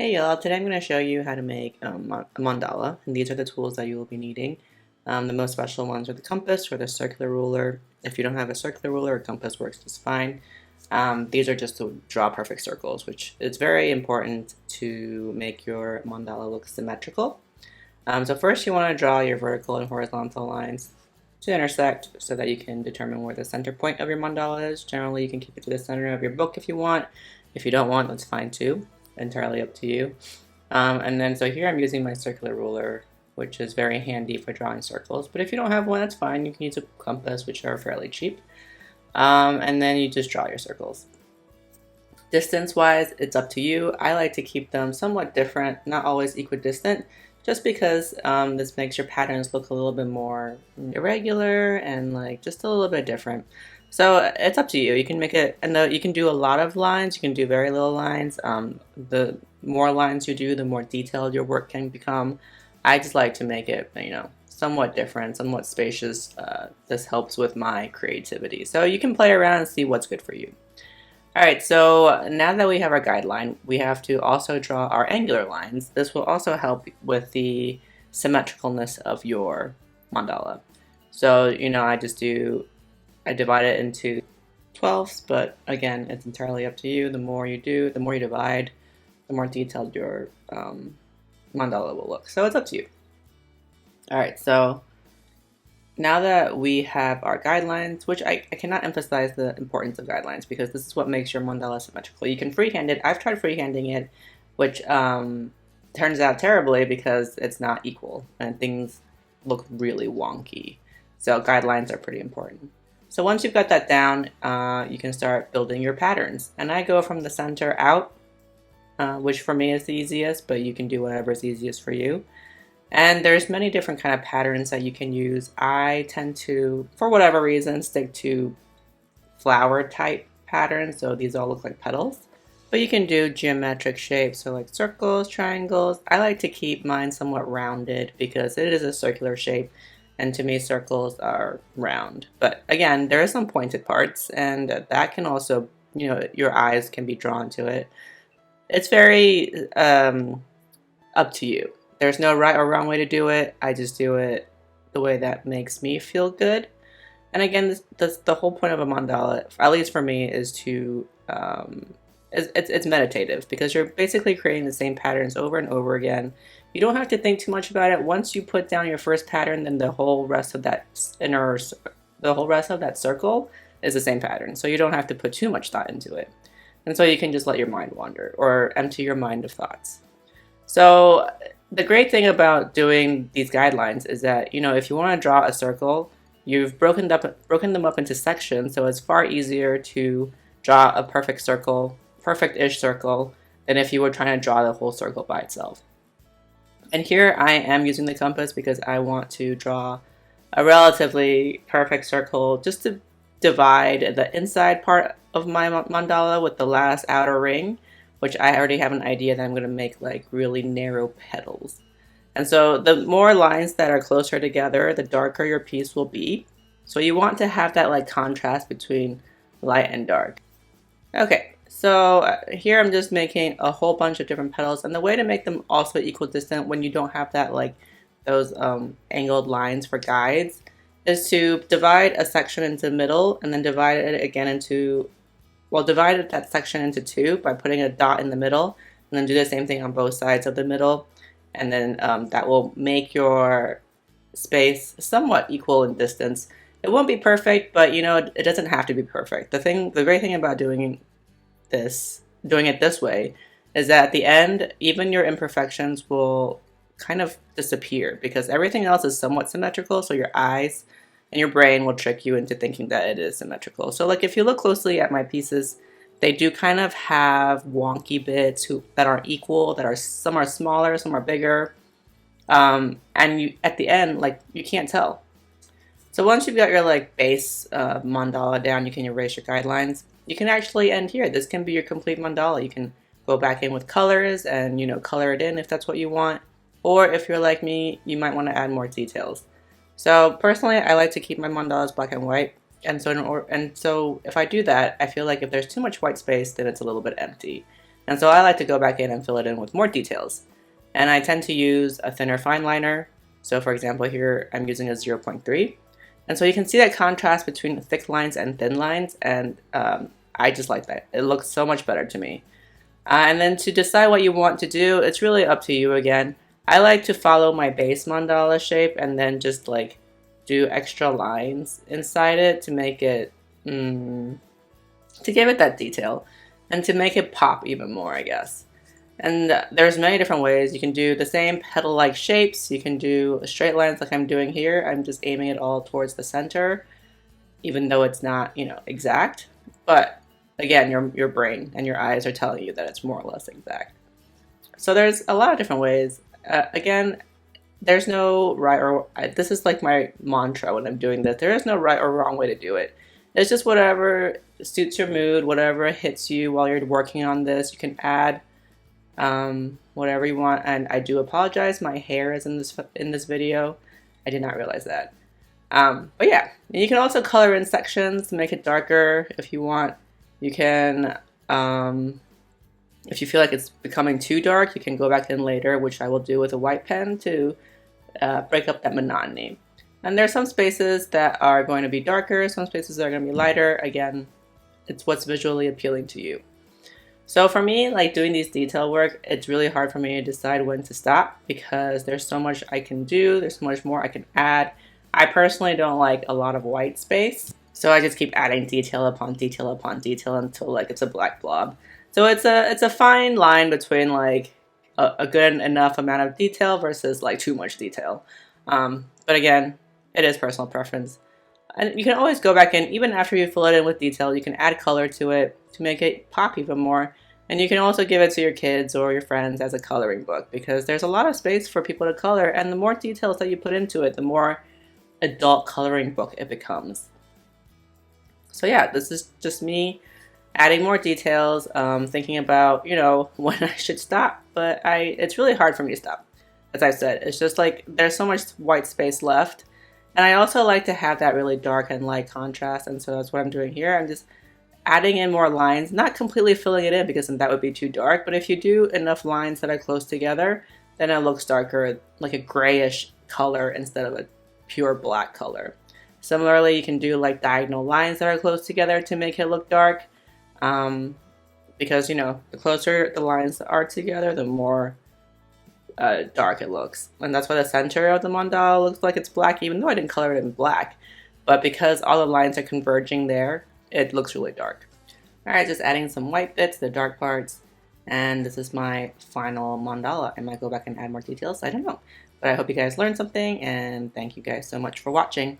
Hey y'all, today I'm going to show you how to make a mandala, and these are the tools that you will be needing. The most special ones are the compass or the circular ruler. If you don't have a circular ruler, a compass works just fine. These are just to draw perfect circles, which is very important to make your mandala look symmetrical. So first you want to draw your vertical and horizontal lines to intersect so that you can determine where the center point of your mandala is. Generally, you can keep it to the center of your book if you want. If you don't want, that's fine too. Entirely up to you. So here I'm using my circular ruler, which is very handy for drawing circles. But if you don't have one, that's fine. You can use a compass, which are fairly cheap. And then you just draw your circles. Distance-wise, it's up to you. I like to keep them somewhat different, not always equidistant, just because this makes your patterns look a little bit more irregular and like just a little bit different. So it's up to you. You can make it, and you can do a lot of lines. You can do very little lines. The more lines you do, the more detailed your work can become. I just like to make it, somewhat different, somewhat spacious. This helps with my creativity. So you can play around and see what's good for you. All right, so now that we have our guideline, we have to also draw our angular lines. This will also help with the symmetricalness of your mandala. So, I divide it into 12s, but again, it's entirely up to you. The more you do, the more you divide, the more detailed your mandala will look. So it's up to you. All right, so now that we have our guidelines, which I cannot emphasize the importance of guidelines because this is what makes your mandala symmetrical. You can freehand it. I've tried freehanding it, which turns out terribly because it's not equal and things look really wonky. So guidelines are pretty important. So once you've got that down, you can start building your patterns. And I go from the center out, which for me is the easiest, but you can do whatever is easiest for you. And there's many different kind of patterns that you can use. I tend to, for whatever reason, stick to flower type patterns. So these all look like petals. But you can do geometric shapes, so like circles, triangles. I like to keep mine somewhat rounded because it is a circular shape. And to me, circles are round. But again, there are some pointed parts, and that can also, your eyes can be drawn to it. It's very up to you. There's no right or wrong way to do it. I just do it the way that makes me feel good. And again, the whole point of a mandala, at least for me, is to it's meditative because you're basically creating the same patterns over and over again. You don't have to think too much about it. Once you put down your first pattern, then the whole rest of that circle is the same pattern. So you don't have to put too much thought into it. And so you can just let your mind wander or empty your mind of thoughts. So the great thing about doing these guidelines is that, if you want to draw a circle, you've broken them up into sections, so it's far easier to draw a perfect circle, perfect-ish circle, than if you were trying to draw the whole circle by itself. And here I am using the compass because I want to draw a relatively perfect circle just to divide the inside part of my mandala with the last outer ring, which I already have an idea that I'm going to make like really narrow petals. And so the more lines that are closer together, the darker your piece will be. So you want to have that like contrast between light and dark. Okay, so here I'm just making a whole bunch of different petals, and the way to make them also equidistant when you don't have that like those angled lines for guides is to divide a section into the middle and then divide it again into, divide that section into two by putting a dot in the middle, and then do the same thing on both sides of the middle, and then that will make your space somewhat equal in distance. It won't be perfect, but it doesn't have to be perfect. The great thing about doing it this way is that at the end, even your imperfections will kind of disappear because everything else is somewhat symmetrical, so your eyes and your brain will trick you into thinking that it is symmetrical. So like if you look closely at my pieces, they do kind of have wonky bits that aren't equal, some are smaller, some are bigger. And at the end, like you can't tell. So once you've got your like base mandala down, you can erase your guidelines. You can actually end here. This can be your complete mandala. You can go back in with colors and color it in if that's what you want. Or if you're like me, you might want to add more details. So personally, I like to keep my mandalas black and white. And so if I do that, I feel like if there's too much white space, then it's a little bit empty. And so I like to go back in and fill it in with more details. And I tend to use a thinner fine liner. So for example, here I'm using a 0.3. And so you can see that contrast between thick lines and thin lines, and I just like that. It looks so much better to me. And then to decide what you want to do, it's really up to you again. I like to follow my base mandala shape and then just like do extra lines inside it to make it, to give it that detail and to make it pop even more, I guess. And there's many different ways. You can do the same petal-like shapes. You can do straight lines like I'm doing here. I'm just aiming it all towards the center, even though it's not, exact. But again, your brain and your eyes are telling you that it's more or less exact. So there's a lot of different ways. Again, there's no right or this is like my mantra when I'm doing this. There is no right or wrong way to do it. It's just whatever suits your mood, whatever hits you while you're working on this. You can add whatever you want. And I do apologize, my hair is in this video. I did not realize that. But yeah, and you can also color in sections to make it darker if you want. You can, if you feel like it's becoming too dark, you can go back in later, which I will do with a white pen to break up that monotony. And there are some spaces that are going to be darker, some spaces that are going to be lighter. Again, it's what's visually appealing to you. So for me, like doing these detail work, it's really hard for me to decide when to stop because there's so much I can do, there's so much more I can add. I personally don't like a lot of white space, so I just keep adding detail upon detail upon detail until like it's a black blob. So it's a fine line between like a good enough amount of detail versus like too much detail. But again, it is personal preference. And you can always go back in, even after you fill it in with detail, you can add color to it to make it pop even more. And you can also give it to your kids or your friends as a coloring book because there's a lot of space for people to color, and the more details that you put into it, the more adult coloring book it becomes. So yeah, this is just me adding more details, thinking about, when I should stop, but it's really hard for me to stop. As I said, it's just like there's so much white space left. And I also like to have that really dark and light contrast, and so that's what I'm doing here. I'm just adding in more lines, not completely filling it in because that would be too dark, but if you do enough lines that are close together, then it looks darker, like a grayish color instead of a pure black color. Similarly, you can do like diagonal lines that are close together to make it look dark, because the closer the lines are together, the more dark it looks. And that's why the center of the mandala looks like it's black, even though I didn't color it in black. But because all the lines are converging there, it looks really dark. Alright, just adding some white bits, the dark parts. And this is my final mandala. I might go back and add more details, I don't know. But I hope you guys learned something, and thank you guys so much for watching.